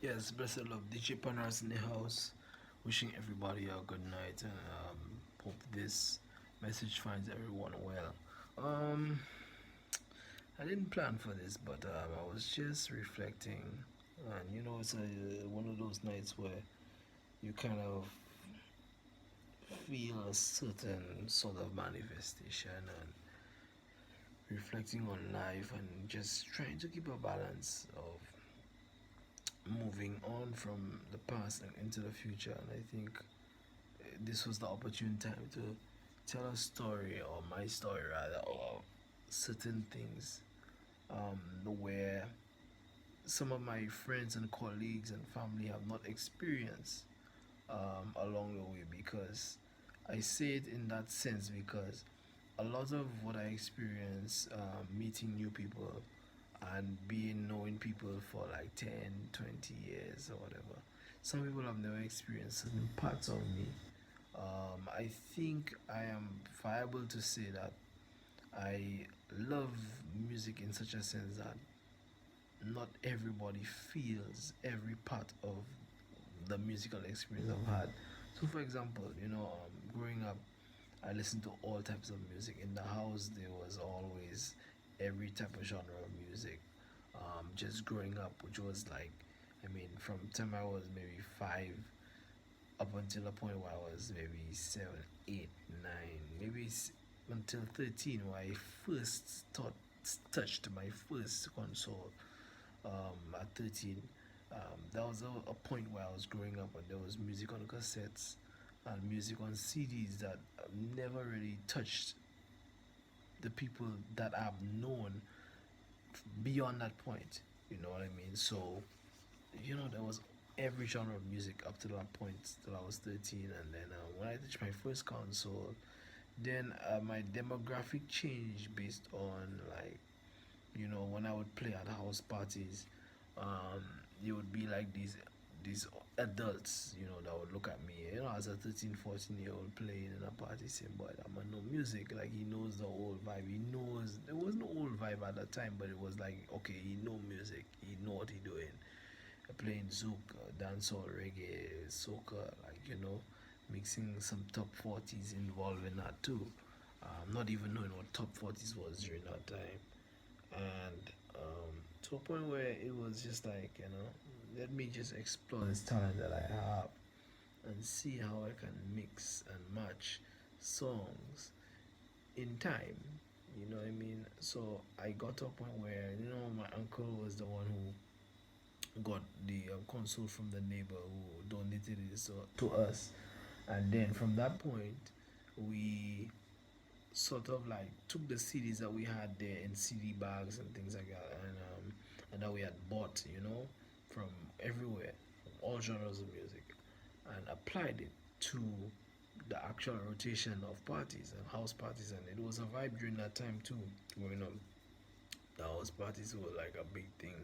Yes, blessed love. DJ Panras in the house. Wishing everybody a good night and hope this message finds everyone well. Um, I didn't plan for this, but I was just reflecting, and it's one of those nights where you kind of feel a certain sort of manifestation and reflecting on life and just trying to keep a balance of moving on from the past and into the future. And I think this was the opportune time to tell a story, or my story rather, of certain things where some of my friends and colleagues and family have not experienced along the way. Because I say it in that sense because a lot of what I experience meeting new people and being knowing people for like 10, 20 years or whatever, some people have never experienced certain parts of me. I think I am viable to say that I love music in such a sense that not everybody feels every part of the musical experience I've had. So, for example, growing up, I listened to all types of music. In the house, there was always every type of genre of music. Just growing up, which was like, I mean, from the time I was maybe 5 up until the point where I was maybe 7, 8, 9, maybe until 13, where I first touched my first console at 13. That was a point where I was growing up and there was music on cassettes and music on CDs that never really touched the people that I've known beyond that point. You know what I mean? So, there was every genre of music up to that point till I was 13. And then when I touched my first console, then my demographic changed based on, like, when I would play at house parties, um, there would be like these adults, that would look at me, as a 13, 14 year old playing in a party, saying, boy, that man know music. Like, he knows the old vibe. He knows, there was no old vibe at that time, but it was like, okay, he know music. He know what he doing. Playing zouk, dancehall, reggae, soca, like, mixing some top 40s involved in that too. Not even knowing what top 40s was during that time. And to a point where it was just like, let me just explore this talent that I have and see how I can mix and match songs in time. You know what I mean? So I got to a point where, my uncle was the one who got the console from the neighbor who donated it to us. And then from that point, we sort of like took the CDs that we had there in CD bags and things like that, and that we had bought, from everywhere, from all genres of music, and applied it to the actual rotation of parties and house parties. And it was a vibe during that time too. Growing up, the house parties were like a big thing.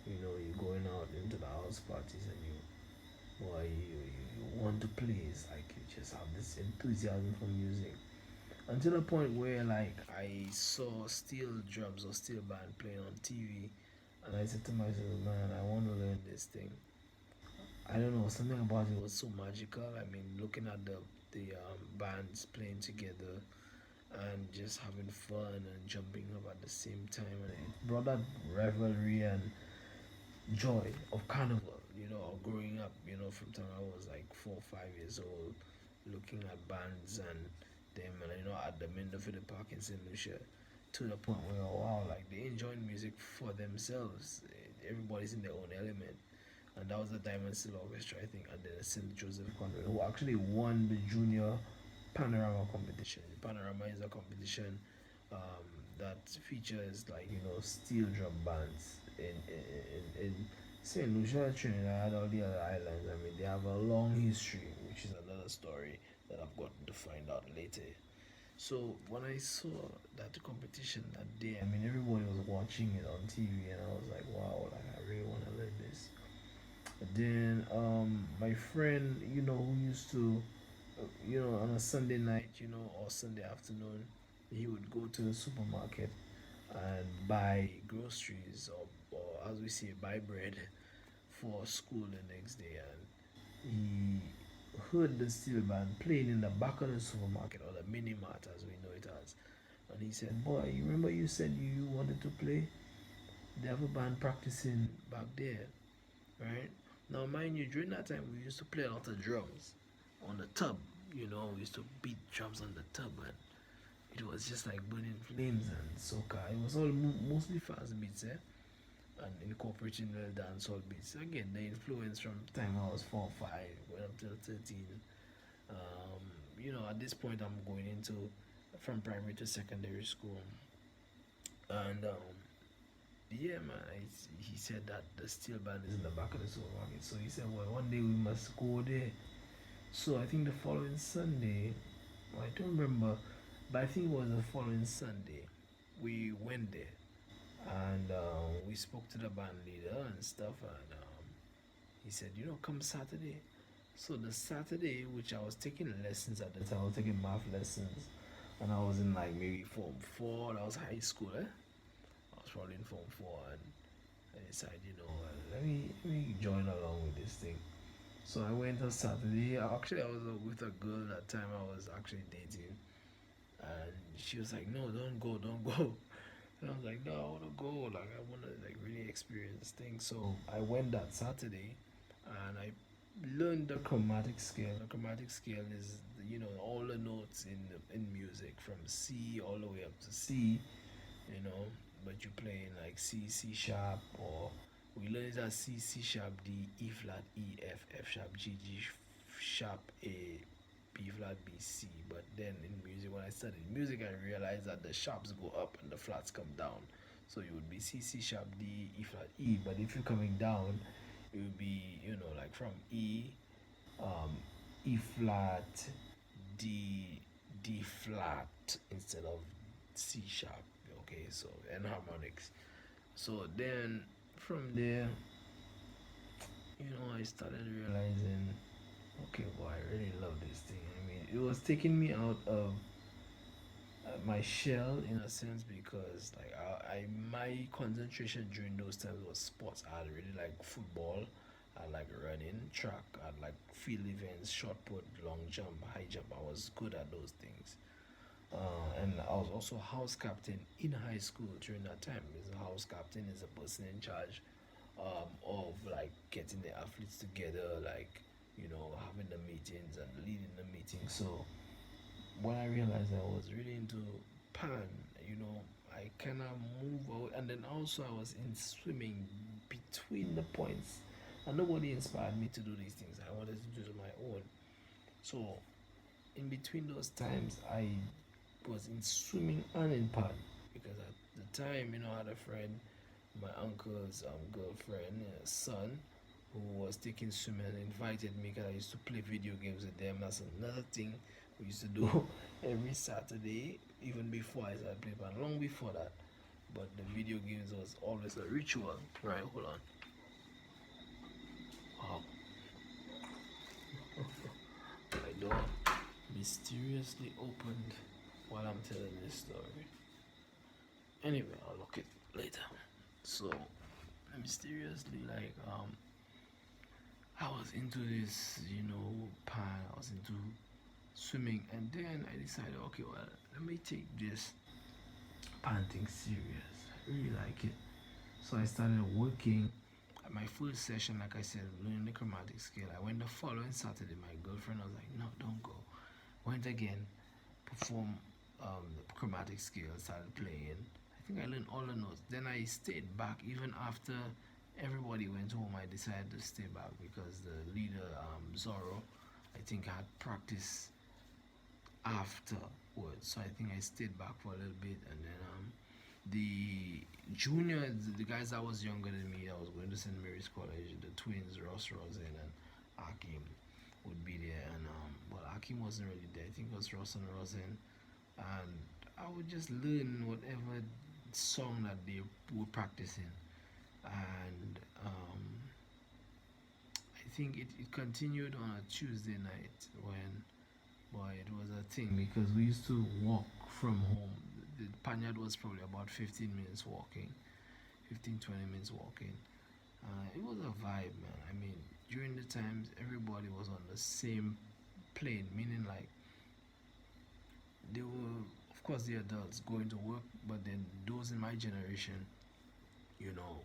You're going out into the house parties and you want to play. It's like you just have this enthusiasm for music until the point where, like, I saw steel drums or steel band playing on TV, and I said to myself, man, I want to learn this thing. I don't know, something about it was so magical. I mean, looking at the bands playing together and just having fun and jumping up at the same time, and it brought that revelry and joy of carnival. Growing up, from time I was like 4 or 5 years old, looking at bands and them, and at the Minderfield Park in St. Lucia, to the point where, wow, like, they enjoying music for themselves. Everybody's in their own element. And that was the Diamond Steel Orchestra, I think, and then the St. Joseph Conway, who actually won the junior Panorama competition. Panorama is a competition that features, like, steel drum bands in St. Lucia, Trinidad, all the other islands. I mean, they have a long history, which is another story that I've gotten to find out later. So when I saw that competition that day, I mean, everybody was watching it on TV, and I was like, wow, like, I really want to learn this. But then my friend, who used to, on a Sunday night, or Sunday afternoon, he would go to the supermarket and buy groceries, or as we say, buy bread for school the next day, and he heard the steel band playing in the back of the supermarket, or the mini mart as we know it as. And he said, "Boy, you remember you said you wanted to play? They have a band practicing back there, right?" Now, mind you, during that time, we used to play a lot of drums on the tub. We used to beat drums on the tub, and it was just like burning flames and soca. It was all mostly fast beats, and incorporating the dancehall beats. Again, the influence from the time I was 4, 5, went up till 13. At this point, I'm going into from primary to secondary school, and yeah, man, he said that the steel band is in the back of the supermarket. So he said, well, one day we must go there. So I think the following Sunday, I don't remember, but I think it was the following Sunday, we went there, and we spoke to the band leader and stuff, and he said, come Saturday. So the Saturday, which I was taking lessons at the time, I was taking math lessons, and I was in like maybe Form 4, that was high school, I was probably in Form 4, and I decided, let me join along with this thing. So I went on Saturday. Actually, I was with a girl that time I was actually dating, and she was like, "No, don't go, don't go." And I was like, "No, I want to go. Like, I want to like really experience things." So I went that Saturday, and I learned the chromatic scale. The chromatic scale is all the notes in music from C all the way up to C. You know, but you play in like C, C sharp, or we learn it as C, C sharp, D, E flat, E, F, F sharp, G, G sharp, A, B flat, B, C. But then in music, when I studied music, I realized that the sharps go up and the flats come down. So it would be C, C sharp, D, E flat, E. But if you're coming down, it would be, like from E, E flat, D, D flat instead of C sharp. Okay, so and harmonics. So then from there, I started realizing, okay, boy, I really love this thing. I mean, it was taking me out of my shell in a sense, because like my concentration during those times was sports. I really like football. I like running, track. I like field events, shot put, long jump, high jump. I was good at those things. And I was also house captain in high school during that time. Because a house captain is a person in charge of like getting the athletes together, like having the meetings and leading the meetings. So when I realized I was really into pan, I kind of move out, and then also I was in swimming between the points, and nobody inspired me to do these things. I wanted to do it on my own. So in between those times, I was in swimming and in pan, because at the time, I had a friend, my uncle's girlfriend, son, who was taking swimming and invited me because I used to play video games with them. That's another thing we used to do every Saturday, even before I started playing pan, long before that. But the video games was always a ritual. Right, hold on. Wow. My door mysteriously opened while I'm telling this story. Anyway, I'll look it later. So mysteriously, like I was into this, pan. I was into swimming, and then I decided, okay, well, let me take this pan thing serious. I really like it. So I started working. At my first session, like I said, learning the chromatic scale. I went the following Saturday. My girlfriend was like, "No, don't go." Went again, performed the chromatic scale, started playing. I think I learned all the notes. Then I stayed back even after everybody went home. I decided to stay back because the leader, Zorro, I think had practice afterwards. So I think I stayed back for a little bit, and then the junior, the guys that was younger than me, I was going to St. Mary's College, the twins, Ross Rosen and Akim, would be there, and well, Akim wasn't really there. I think it was Ross and Rosen, and I would just learn whatever song that they were practicing, and I think it continued on a Tuesday night when, boy, it was a thing, because we used to walk from home. The Panyard was probably about 15 minutes walking, 15, 20 minutes walking. It was a vibe, man. I mean, during the times everybody was on the same plane, meaning like they were, of course, the adults going to work, but then those in my generation, you know,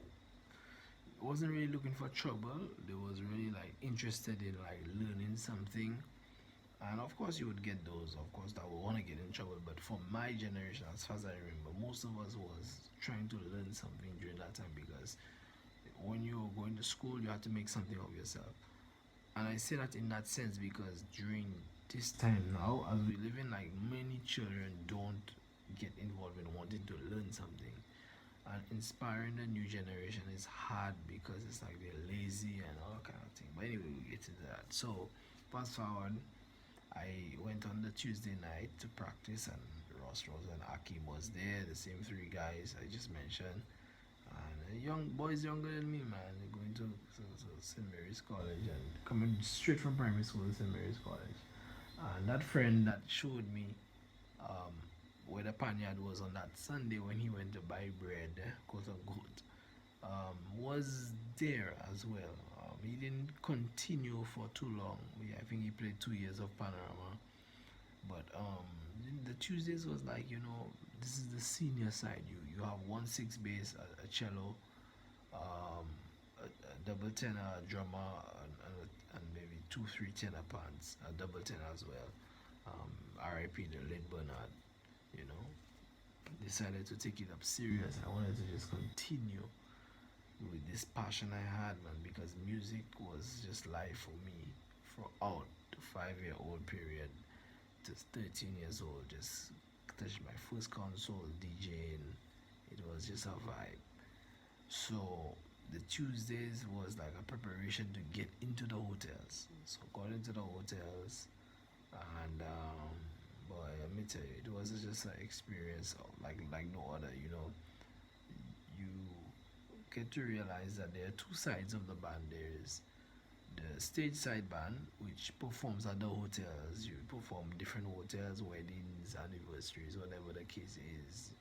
wasn't really looking for trouble. They was really like interested in like learning something. And of course, you would get those, of course, that would want to get in trouble. But for my generation, as far as I remember, most of us was trying to learn something during that time because when you were going to school, you had to make something of yourself. And I say that in that sense because during this time now, as we live in, like many children don't get involved in wanting to learn something. And inspiring the new generation is hard because it's like they're lazy and all kind of thing. But anyway, we'll get into that. So, fast forward, I went on the Tuesday night to practice, and Ross Rose and Akim was there, the same three guys I just mentioned. And young boys younger than me, man, they're going to St. Mary's College and coming straight from primary school to St. Mary's College. And that friend that showed me um, where the panyard was on that Sunday when he went to buy bread, quote unquote, was there as well. He didn't continue for too long. I think he played 2 years of Panorama. But the Tuesdays was like, this is the senior side. You have 1/6 bass, a cello, um, a double tenor, a drummer, and maybe 2 3 tenor pants, a double tenor as well. R.I.P. the late Bernard, you know, decided to take it up serious. I wanted to just continue with this passion I had, man, because music was just life for me throughout the 5 year old period to 13 years old. Just touched my first console, DJing. It was just a vibe. So the Tuesdays was like a preparation to get into the hotels. So got into the hotels, and boy, let me tell you, it was just an experience like no other. You get to realize that there are two sides of the band. There is the stage side band, which performs at the hotels. You perform different hotels, weddings, anniversaries, whatever the case is,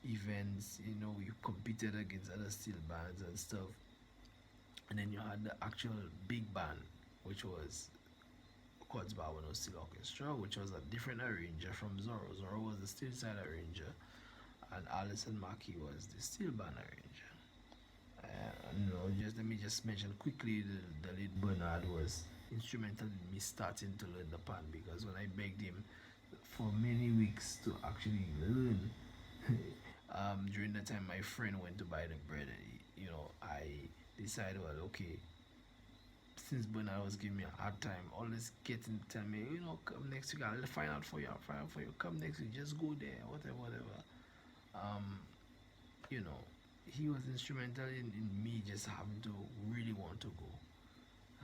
events. You competed against other steel bands and stuff. And then you had the actual big band, which was Quartz Barbano Steel Orchestra, which was a different arranger from Zorro. Zorro was the steel side arranger, and Alison Mackey was the steel band arranger. Just let me just mention quickly, the late Bernard was instrumental in me starting to learn the pan because when I begged him for many weeks to actually learn, during the time my friend went to buy the bread, I decided, well, okay, since Bernard was giving me a hard time, always getting to tell me, come next week, I'll find out for you, come next week, just go there, whatever, whatever. Um, you know, he was instrumental in me just having to really want to go.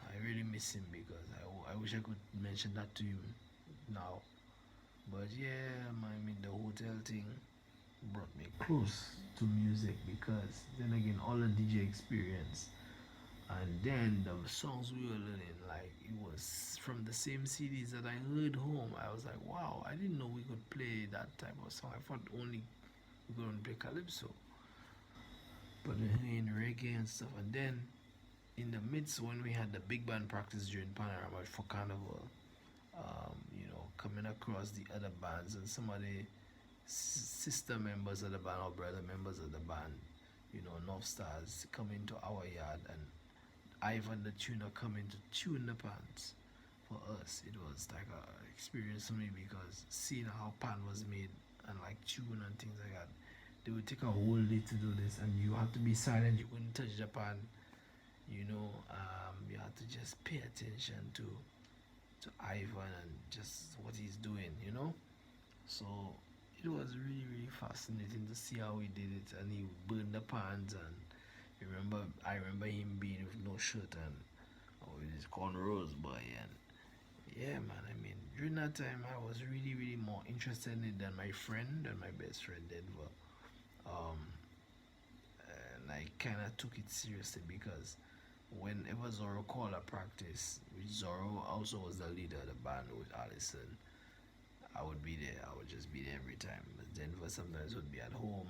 I really miss him because I wish I could mention that to him now. But yeah, I mean, the hotel thing brought me close to music because then again, all the DJ experience. And then the songs we were learning, like it was from the same CDs that I heard home. I was like, wow, I didn't know we could play that type of song. I thought only we could only play calypso, but in reggae and stuff. And then in the midst when we had the big band practice during Panorama for Carnival, coming across the other bands and some of the sister members of the band or brother members of the band, North Stars coming to our yard and Ivan the tuner coming to tune the pants for us. It was like a experience for me because seeing how pan was made and like tune and things like that. They would take a whole day to do this, and you had to be silent. You couldn't touch the pan. You had to just pay attention to Ivan and just what he's doing. So it was really really fascinating to see how he did it, and he burned the pans. And I remember him being with no shirt and with his cornrows, boy. And yeah, man. I mean, during that time, I was really really more interested in it than my friend and my best friend Denver. Um, and I kind of took it seriously because whenever Zorro called a practice, which Zorro also was the leader of the band with Allison, I would be there. I would just be there every time. But Denver sometimes would be at home,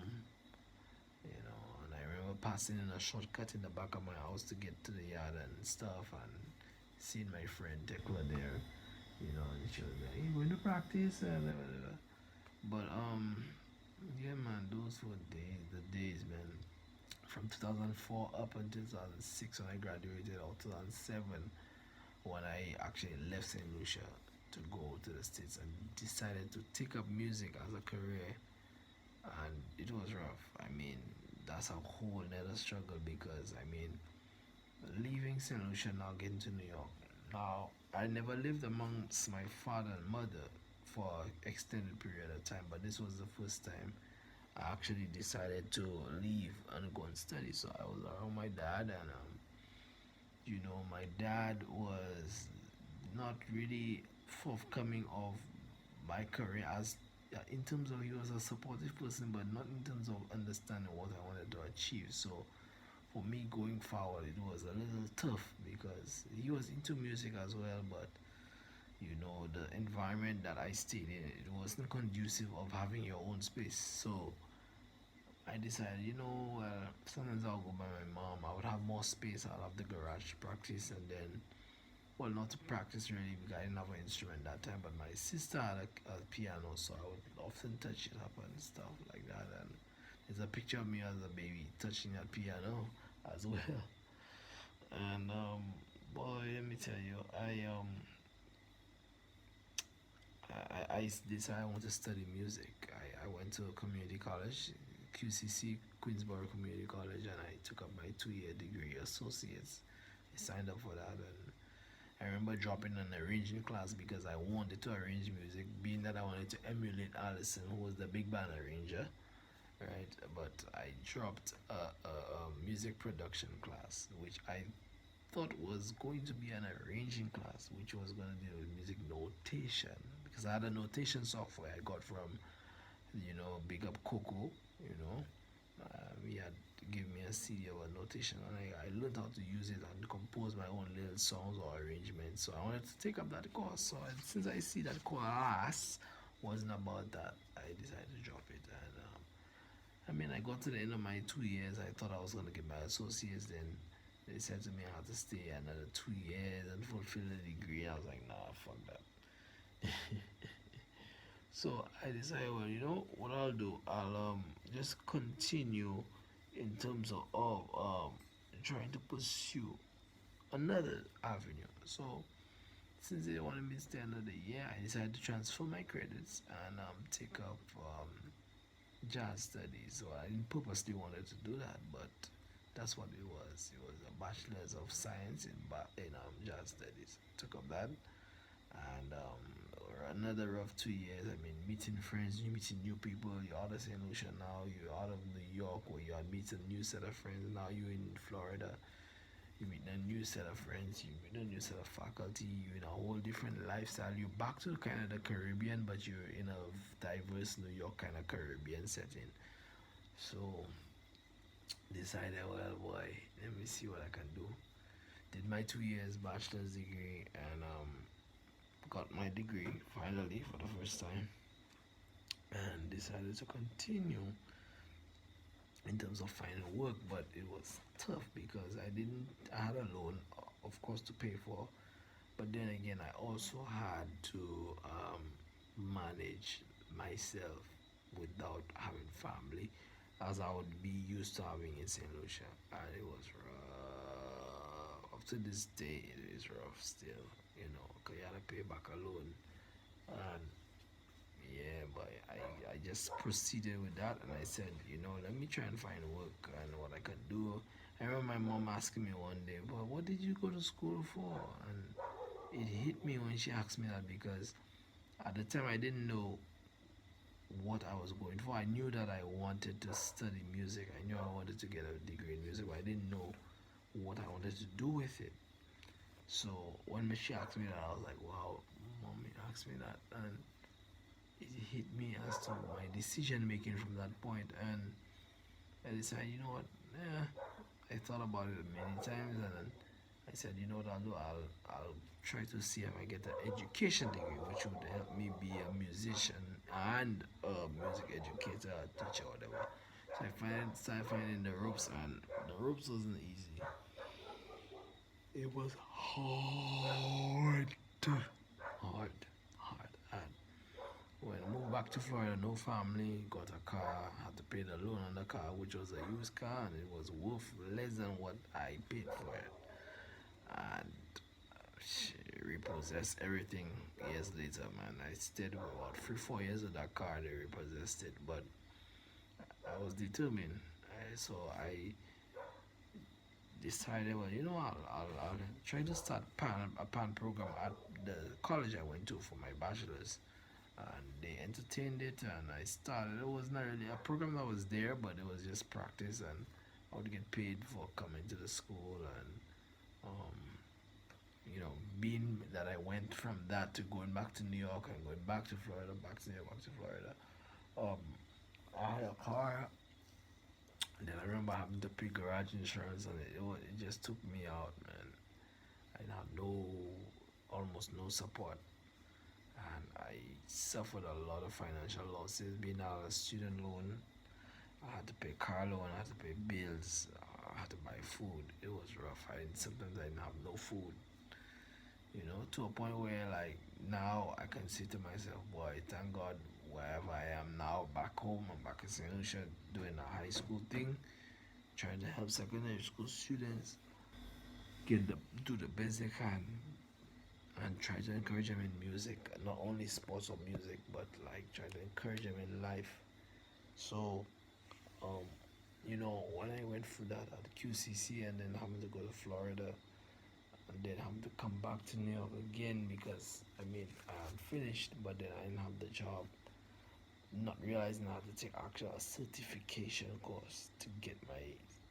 and I remember passing in a shortcut in the back of my house to get to the yard and stuff, and seeing my friend Tekla there, and she was like, "You going to practice?" But yeah, man, those were the days, man. From 2004 up until 2006 when I graduated, or 2007 when I actually left St. Lucia to go to the States and decided to take up music as a career. And it was rough. I mean, that's a whole nother struggle because, I mean, leaving St. Lucia now getting to New York. Now, I never lived amongst my father and mother for an extended period of time, but this was the first time I actually decided to leave and go and study. So I was around my dad, and my dad was not really forthcoming of my career as in terms of he was a supportive person, but not in terms of understanding what I wanted to achieve. So for me going forward, it was a little tough because he was into music as well, but the environment that I stayed in, it wasn't conducive of having your own space. So I decided, sometimes I'll go by my mom. I would have more space. I'll have the garage to practice, and then, well, not to practice really because I didn't have an instrument that time. But my sister had a piano, so I would often touch it up and stuff like that. And there's a picture of me as a baby touching that piano as well. And boy, let me tell you, I decided I want to study music. I went to a community college, QCC, Queensborough Community College, and I took up my 2 year degree, associates. I signed up for that, and I remember dropping an arranging class because I wanted to arrange music, being that I wanted to emulate Allison, who was the big band arranger, right? But I dropped a music production class, which I thought was going to be an arranging class, which was going to deal with music notation because I had a notation software I got from, Big Up Coco, he had given me a CD of a notation, and I learned how to use it and compose my own little songs or arrangements. So I wanted to take up that course. So since I see that class wasn't about that, I decided to drop it. And I mean, I got to the end of my 2 years. I thought I was gonna get my associates. Then they said to me I had to stay another 2 years and fulfill the degree. I was like, nah, fuck that. So I decided, well, what I'll do, I'll just continue in terms of trying to pursue another avenue. So since they wanted me to stay another year, I decided to transfer my credits and take up jazz studies. So I didn't purposely wanted to do that, but that's what it was. It was a bachelor's of science in jazz studies. Took up that, and another rough 2 years. I mean, meeting friends, you meeting new people. You're out of St. Lucia now. You're out of New York, where you are meeting a new set of friends. Now you're in Florida. You meet a new set of friends. You meet a new set of faculty. You're in a whole different lifestyle. You're back to kind of the Caribbean, but you're in a diverse New York kind of Caribbean setting. So decided, well, boy, let me see what I can do. Did my 2 years bachelor's degree and got my degree finally for the first time, and decided to continue in terms of finding work. But it was tough because I had a loan, of course, to pay for, but then again I also had to manage myself without having family as I would be used to having in St. Lucia, and it was rough. Up to this day, it is rough still, because you had to pay back a loan. And yeah, but I just proceeded with that, and I said, let me try and find work and what I can do. I remember my mom asking me one day, but what did you go to school for? And it hit me when she asked me that because at the time I didn't know what I was going for. I knew that I wanted to study music. I knew I wanted to get a degree in music, but I didn't know what I wanted to do with it. So when she asked me that, I was like, wow, mommy asked me that, and it hit me as to my decision making from that point. And I decided, you know what, yeah, I thought about it many times, and then I said, you know what I'll do, I'll try to see if I get an education degree, which would help me be a musician and a music educator, a teacher, whatever. So I started finding the ropes, and the ropes wasn't easy. It was hard, hard, hard. And when I moved back to Florida, no family, got a car, had to pay the loan on the car, which was a used car, and it was worth less than what I paid for it. And she repossessed everything years later, man. I stayed for about 3, 4 years with that car. They repossessed it, but I was determined. So I decided, well, I'll try to start a pan program at the college I went to for my bachelor's. And they entertained it, and I started. It was not really a program that was there, but it was just practice, and I would get paid for coming to the school, and um, being that I went from that to going back to New York and going back to Florida, back to New York, back to Florida. Um, I had a car, and then I remember having to pay garage insurance, and it just took me out, man. I had almost no support, and I suffered a lot of financial losses. Being out a student loan, I had to pay car loan, I had to pay bills, I had to buy food. It was rough. Sometimes I didn't have no food. To a point where like now I can say to myself, boy, thank God wherever I am now, back home, I'm back in St. Lucia doing a high school thing, trying to help secondary school students do the best they can and try to encourage them in music, not only sports or music, but like try to encourage them in life. So, um, when I went through that at QCC and then having to go to Florida and then having to come back to New York again because I had finished, but then I didn't have the job. Not realizing I had to take actual a certification course to get my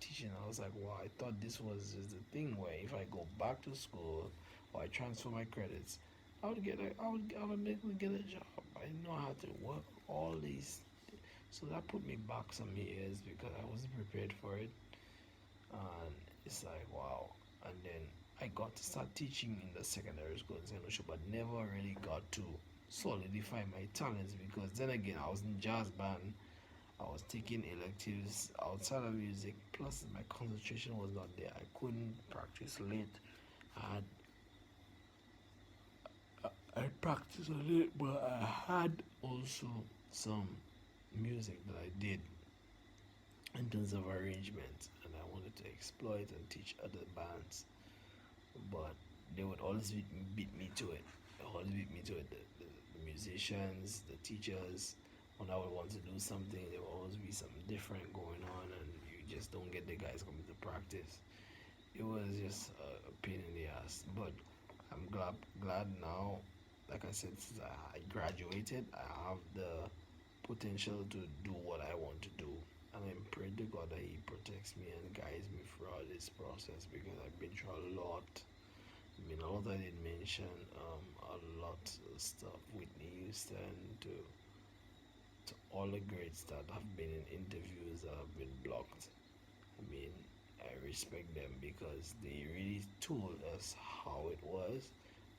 teaching. I was like, wow, I thought this was just the thing where if I go back to school or I transfer my credits, I would make me get a job. I know how to work all these. So that put me back some years because I wasn't prepared for it. And it's like wow. And then I got to start teaching in the secondary school in St. Lucia, but never really got to solidify my talents because then again I was in jazz band. I was taking electives outside of music, plus my concentration was not there. I couldn't practice late. I had I practiced a little, but I had also some music that I did in terms of arrangement, and I wanted to exploit and teach other bands, but they would always beat me to it. They always beat me to it. The musicians, the teachers, when I would want to do something, there would always be something different going on, and you just don't get the guys coming to practice. It was just a pain in the ass, but I'm glad now. Like I said, since I graduated, I have the potential to do what I want to do. And I'm praying to God that He protects me and guides me throughout this process because I've been through a lot. A lot I didn't mention, a lot of stuff. Whitney Houston to all the greats that have been in interviews that have been blocked. I mean, I respect them because they really told us how it was,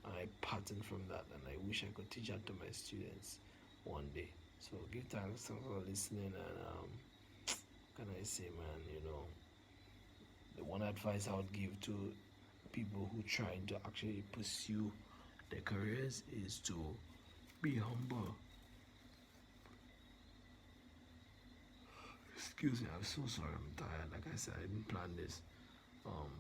and I patterned from that, and I wish I could teach that to my students one day. So give thanks for listening, and can I say, man, the one advice I would give to people who trying to actually pursue their careers is to be humble. Excuse me, I'm so sorry, I'm tired. Like I said, I didn't plan this.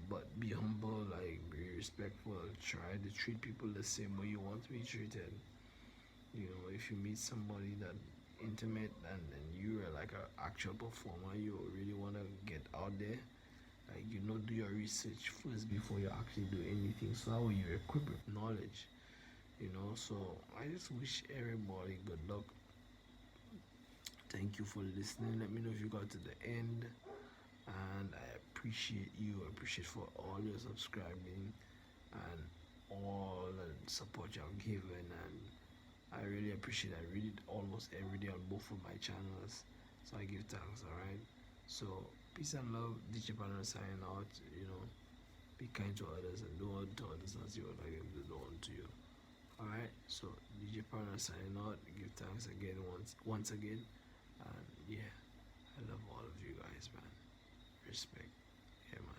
But be humble, like be respectful. Try to treat people the same way you want to be treated. If you meet somebody that intimate and you're like an actual performer, you really want to get out there. Like do your research first before you actually do anything. So how you equip with knowledge. So I just wish everybody good luck. Thank you for listening. Let me know if you got to the end, and I appreciate you. I appreciate for all your subscribing and all the support you have given, and I really appreciate it. I read it almost every day on both of my channels, so I give thanks. All right. So peace and love. DJ Panras signing out. Be kind to others and do unto others as you would like them to do unto you. All right. So DJ Panras signing out. Give thanks again once again, and yeah. I love all of you guys, man. Respect. Yeah, man.